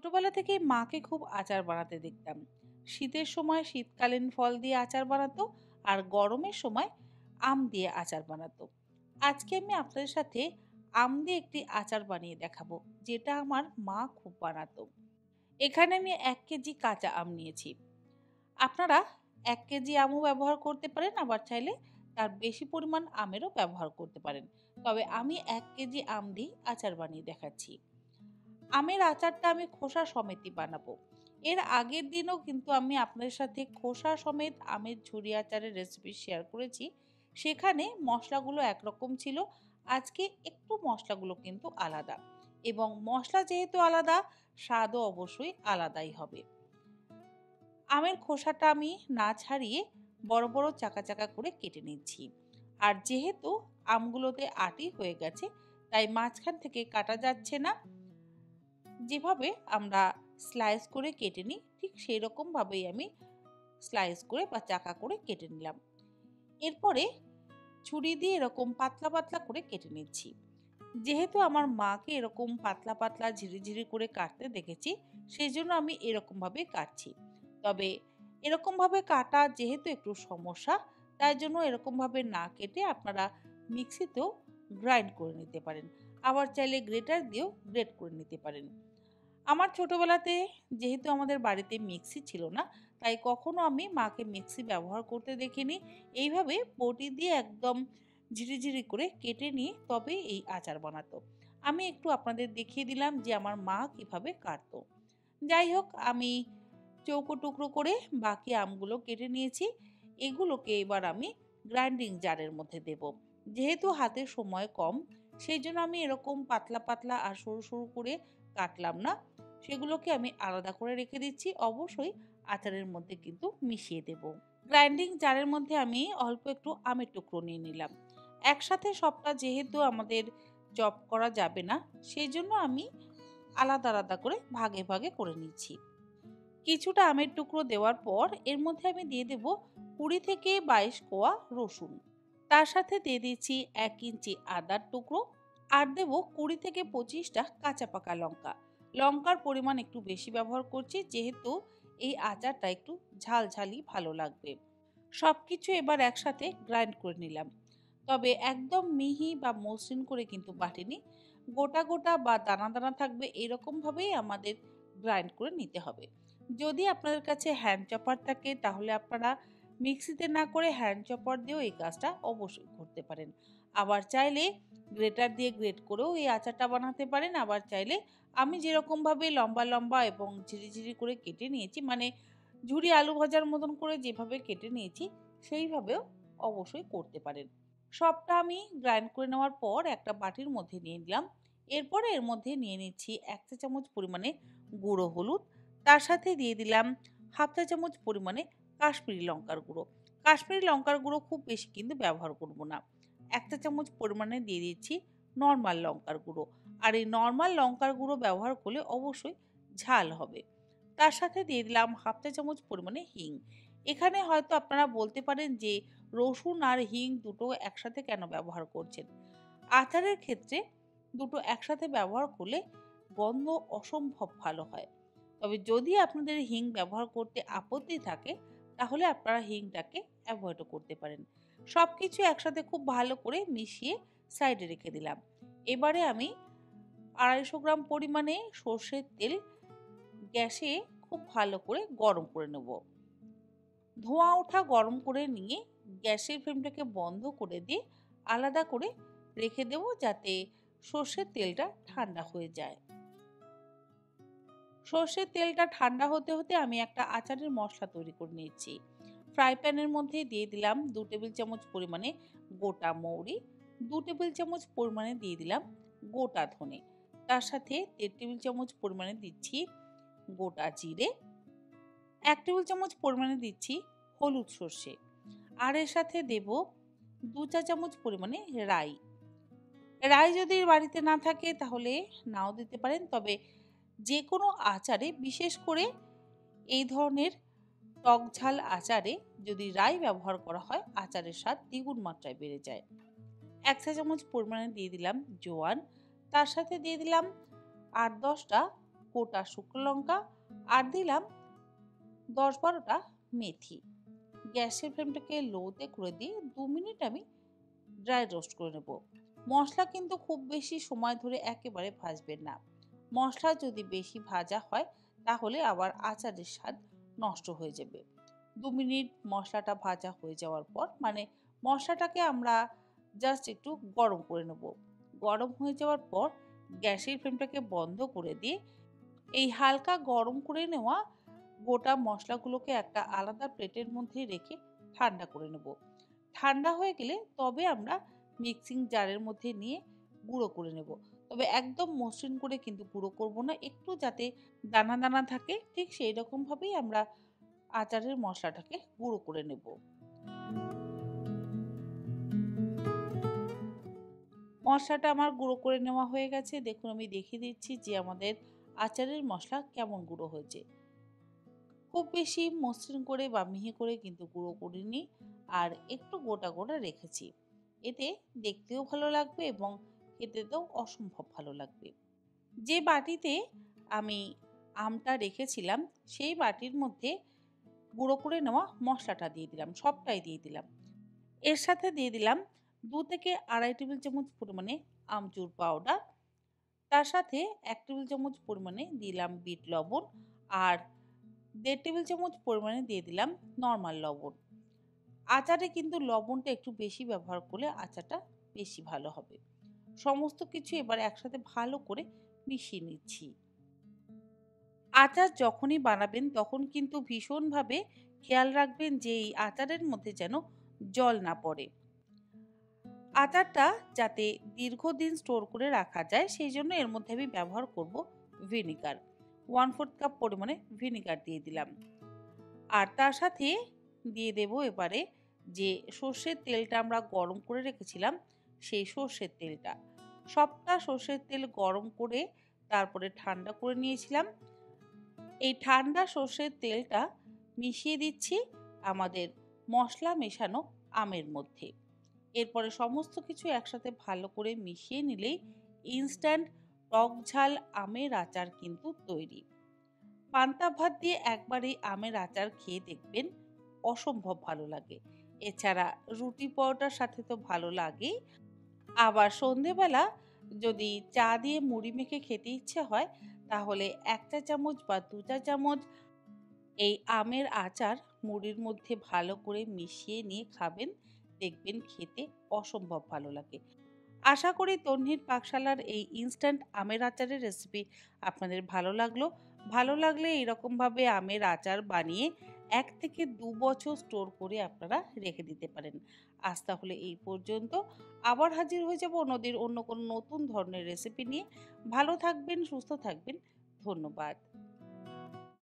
ছোটবেলা থেকেই মাকে খুব আচার বানাতে দেখতাম। শীতের সময় শীতকালীন ফল দিয়ে আচার বানাতো, আর গরমের সময় আম দিয়ে আচার বানাতো। আজকে আমি আপনাদের সাথে আম দিয়ে একটি আচার বানিয়ে দেখাবো, যেটা আমার মা খুব বানাতো। এখানে আমি 1 কেজি কাঁচা আম নিয়েছি। আপনারা 1 কেজি আমও ব্যবহার করতে পারেন, আবার চাইলে তার বেশি পরিমাণ আমেরও ব্যবহার করতে পারেন। তবে আমি 1 কেজি আম দিয়ে আচার বানিয়ে দেখাচ্ছি। আমের আচারটা আমি খোসা সমেতই বানাবো। এর আগের দিনও কিন্তু আমি আপনাদের সাথে খোসা সমেত আমের ঝুরি আচারের রেসিপি শেয়ার করেছি। সেখানে মশলাগুলো একরকম ছিল। আজকে একটু মশলাগুলো কিন্তু আলাদা। এবং মশলা যেহেতু আলাদা, স্বাদও অবশ্যই আলাদাই হবে। আমের খোসাটা আমি না ছাড়িয়ে বড় বড় চাকা চাকা করে কেটে নিচ্ছি। আর যেহেতু আমগুলোতে আটি হয়ে গেছে, তাই মাঝখান থেকে কাটা যাচ্ছে না। যেভাবে আমরা স্লাইস করে কেটে নিই, ঠিক সেই রকম ভাবেই আমি স্লাইস করে বা চাকা করে কেটে নিলাম। এরপরে ছুরি দিয়ে এরকম পাতলা পাতলা করে কেটে নিচ্ছি। যেহেতু আমার মাকে এরকম পাতলা পাতলা ঝিরিঝিরি করে কাটতে দেখেছি, সেই জন্য আমি এরকম ভাবে কাটছি। তবে এরকম ভাবে কাটা যেহেতু একটু সমস্যা, তাই জন্য এরকম ভাবে না কেটে আপনারা মিক্সিতেও গ্রাইন্ড করে নিতে পারেন। আবার চাইলে গ্রেটার দিয়েও গ্রেট করে নিতে পারেন। আমার ছোটবেলাতে যেহেতু আমাদের বাড়িতে মিক্সি ছিল না, তাই কখনো আমি মাকে মিক্সি ব্যবহার করতে দেখিনি। এইভাবে বটি দিয়ে একদম ঝিরিঝিরি করে কেটে নিয়ে তবে এই আচার বানাতো। আমি একটু আপনাদের দেখিয়ে দিলাম যে আমার মা কিভাবে কাটতো। যাই হোক, আমি চৌকো টুকরো করে বাকি আমগুলো কেটে নিয়েছি। এগুলোকে এবার আমি গ্রাইন্ডিং জারের মধ্যে দেব। যেহেতু হাতে সময় কম, সেই জন্য আমি এরকম পাতলা পাতলা আর সরু সরু করে কাটলাম না। সেগুলোকে আমি আলাদা করে রেখে দিচ্ছি। অবশ্যই আচারের মধ্যে কিন্তু মিশিয়ে দেব। গ্রাইন্ডিং জারের মধ্যে আমি অল্প একটু আমের টুকরো নিয়ে নিলাম। একসাথে সবটা যেহেতু আমাদের চপ করা যাবে না, সেই জন্য আমি আলাদা আলাদা করে ভাগে ভাগে করে নিচ্ছি। কিছুটা আমের টুকরো দেওয়ার পর এর মধ্যে আমি দিয়ে দেব 20 থেকে 22 কোয়া রসুন। তার সাথে দিয়ে দিচ্ছি 1 ইঞ্চি আদার টুকরো। আর দেব 20 থেকে 25টা কাঁচা পাকা লঙ্কা। লঙ্কার পরিমাণ একটু বেশি ব্যবহার করছি, যেহেতু এই আচারটা একটু ঝালঝালি ভালো লাগবে। সবকিছু এবার একসাথে গ্রাইন্ড করে নিলাম। তবে একদম মিহি বা মসৃণ করে কিন্তু বাটিনি। গোটা গোটা বা দানা দানা থাকবে, এরকম ভাবেই আমাদের গ্রাইন্ড করে নিতে হবে। যদি আপনাদের কাছে হ্যান্ড চপার থাকে, তাহলে আপনারা মিক্সিতে না করে হ্যান্ড চপার দিয়েও এই কাজটা অবশ্যই করতে পারেন। আবার চাইলে গ্রেটার দিয়ে গ্রেট করেও এই আচারটা বানাতে পারেন। আবার চাইলে আমি যেরকম ভাবে লম্বা লম্বা এবং ঝিরিঝিরি করে কেটে নিয়েছি, মানে ঝুরি আলু ভাজার মতন করে যেভাবে কেটে নিয়েছি, সেইভাবেও অবশ্যই করতে পারেন। সবটা আমি গ্রাইন্ড করে নেওয়ার পর একটা বাটির মধ্যে নিয়ে নিলাম। এরপরে এর মধ্যে নিয়ে নিচ্ছি 1 চা চামচ পরিমাণে গুঁড়ো হলুদ। তার সাথে দিয়ে দিলাম 1/2 চা চামচ পরিমাণে কাশ্মীরি লঙ্কার গুঁড়ো। কাশ্মীরি লঙ্কার গুঁড়ো খুব বেশি কিন্তু ব্যবহার করব না। 1 চা চামচ পরিমাণে দিয়ে দিচ্ছি নর্মাল লঙ্কার গুঁড়ো। আর এই নর্মাল লঙ্কার গুঁড়ো ব্যবহার করলে অবশ্যই ঝাল হবে। তার সাথে দিয়ে দিলাম 1/2 চা চামচ পরিমাণে হিং। এখানে হয়তো আপনারা বলতে পারেন যে রসুন আর হিং দুটো একসাথে কেন ব্যবহার করছেন। আচারের ক্ষেত্রে দুটো একসাথে ব্যবহার করলে গন্ধ অসম্ভব ভালো হয়। তবে যদি আপনাদের হিং ব্যবহার করতে আপত্তি থাকে, তাহলে আপনারা হিংটাকে অ্যাভয়েডও করতে পারেন। সব কিছু একসাথে খুব ভালো করে মিশিয়ে সাইডে রেখে দিলাম। এবারে আমি 250 গ্রাম পরিমাণে সর্ষের তেল গ্যাসে খুব ভালো করে গরম করে নেব। ধোঁয়া ওঠা গরম করে নিয়ে গ্যাসের ফ্লেমটাকে বন্ধ করে দিয়ে আলাদা করে রেখে দেব, যাতে সর্ষের তেলটা ঠান্ডা হয়ে যায়। সর্ষের তেলটা ঠান্ডা হতে হতে আমি একটা আচারের মশলা তৈরি করে নিয়েছি। ফ্রাই প্যানের মধ্যে দিয়ে দিলাম 2 টেবিল চামচ পরিমাণে গোটা মৌরি, 2 টেবিল চামচ পরিমাণে দিয়ে দিলাম গোটা ধনে। তার সাথে 1.5 টেবিল চামচ পরিমাণে দিচ্ছি গোটা জিরে, 1 টেবিল চামচ পরিমাণে দিচ্ছি হলুদ সর্ষে। আর এর সাথে দেব 2 চা চামচ পরিমাণে রাই। রাই যদি বাড়িতে না থাকে তাহলে নাও দিতে পারেন। তবে যে কোনো আচারে, বিশেষ করে এই ধরনের টক ঝাল আচারে যদি রাই ব্যবহার করা হয়, আচারের স্বাদ দ্বিগুণ মাত্রায় বেড়ে যায়। 1 চা চামচ পরিমাণে দিয়ে দিলাম জোয়ান। তার সাথে দিয়ে দিলাম 8-10টা গোটা শুকনো লঙ্কা আর দিলাম 10-12টা মেথি। গ্যাসের ফ্লেমটাকে লোতে করে দিয়ে 2 মিনিট আমি ড্রাই রোস্ট করে নেব। মশলা কিন্তু খুব বেশি সময় ধরে একেবারে ভাজবেন না। মশলা যদি বেশি ভাজা হয় তাহলে আবার আচারের স্বাদ নষ্ট হয়ে যাবে। 2 মিনিট মশলাটা ভাজা হয়ে যাওয়ার পর মানে মশলাটাকে আমরা জাস্ট একটু গরম করে নেব। গরম হয়ে যাওয়ার পর গ্যাসের ফ্লেমটাকে বন্ধ করে দিয়ে এই হালকা গরম করে নেওয়া গোটা মশলাগুলোকে একটা আলাদা প্লেটের মধ্যে রেখে ঠান্ডা করে নেব। ঠান্ডা হয়ে গেলে তবে আমরা মিক্সিং জারের মধ্যে নিয়ে গুঁড়ো করে নেব। তবে একদম মসৃণ করে কিন্তু গুঁড়ো করব না, একটু যাতে দানা দানা থাকে ঠিক সেই রকমভাবেই আমরা আচারের মশলাটাকে গুঁড়ো করে নেব। মশলাটা আমার গুঁড়ো করে নেওয়া হয়ে গেছে। দেখুন আমি দেখিয়ে দিচ্ছি যে আমাদের আচারের মশলা কেমন গুঁড়ো হয়েছে। খুব বেশি মসৃণ করে বা মিহি করে কিন্তু গুঁড়ো করিনি, আর একটু গোটা গোটা রেখেছি। এতে দেখতেও ভালো লাগবে এবং খেতেতেও অসম্ভব ভালো লাগবে। যে বাটিতে আমি আমটা রেখেছিলাম সেই বাটির মধ্যে গুঁড়ো করে নেওয়া মশলাটা দিয়ে দিলাম, সবটাই দিয়ে দিলাম। এর সাথে দিয়ে দিলাম 2 থেকে আড়াই টেবিল চামচ পরিমাণে আমচুর পাউডার। তার সাথে 1 টেবিল চামচ পরিমাণে দিলাম বিট লবণ, আর 1.5 টেবিল চামচ পরিমাণে দিয়ে দিলাম নর্মাল লবণ। আচারে কিন্তু লবণটা একটু বেশি ব্যবহার করলে আচারটা বেশি ভালো হবে। সমস্ত কিছু এবার একসাথে ভালো করে মিশিয়ে নিচ্ছি। আচার যখনই বানাবেন তখন কিন্তু ভীষণভাবে খেয়াল রাখবেন যে এই আচারের মধ্যে যেন জল না পড়ে। আচারটা যাতে দীর্ঘদিন স্টোর করে রাখা যায় সেই জন্য এর মধ্যে আমি ব্যবহার করব ভিনিগার। 1/4 কাপ পরিমাণে ভিনিগার দিয়ে দিলাম। আর তার সাথে দিয়ে দেব এবারে যে সর্ষের তেলটা আমরা গরম করে রেখেছিলাম সেই সর্ষের তেলটা। সবটা সর্ষের তেল গরম করে তারপরে ঠান্ডা করে নিয়েছিলাম। এই ঠান্ডা সর্ষের তেলটা মিশিয়ে দিচ্ছি আমাদের মশলা মেশানো আমের মধ্যে। এরপরে সমস্ত কিছু একসাথে ভালো করে মিশিয়ে নিলেই ইনস্ট্যান্ট টক ঝাল আমের আচার কিন্তু তৈরি। পান্তা ভাত দিয়ে একবার এই আমের আচার খেয়ে দেখবেন, অসম্ভব ভালো লাগে। এছাড়া রুটি পরোটার সাথে তো ভালো লাগেই, আবার সন্ধেবেলা যদি চা দিয়ে মুড়ি মেখে খেতে ইচ্ছে হয় তাহলে 1 চা চামচ বা 2 চা চামচ এই আমের আচার মুড়ির মধ্যে ভালো করে মিশিয়ে নিয়ে খাবেন, দেখবেন খেতে অসম্ভব ভালো লাগে। আশা করি তন্নির পাকশালার এই ইনস্ট্যান্ট আমের আচারের রেসিপি আপনাদের ভালো লাগলো। ভালো লাগলে এরকমভাবে আমের আচার বানিয়ে 1 থেকে 2 বছর স্টোর করে আপনারা রেখে দিতে পারেন। আজ তাহলে এই পর্যন্ত। আবার হাজির হয়ে যাব অন্য কোনো নতুন ধরনের রেসিপি নিয়ে। ভালো থাকবেন, সুস্থ থাকবেন। ধন্যবাদ।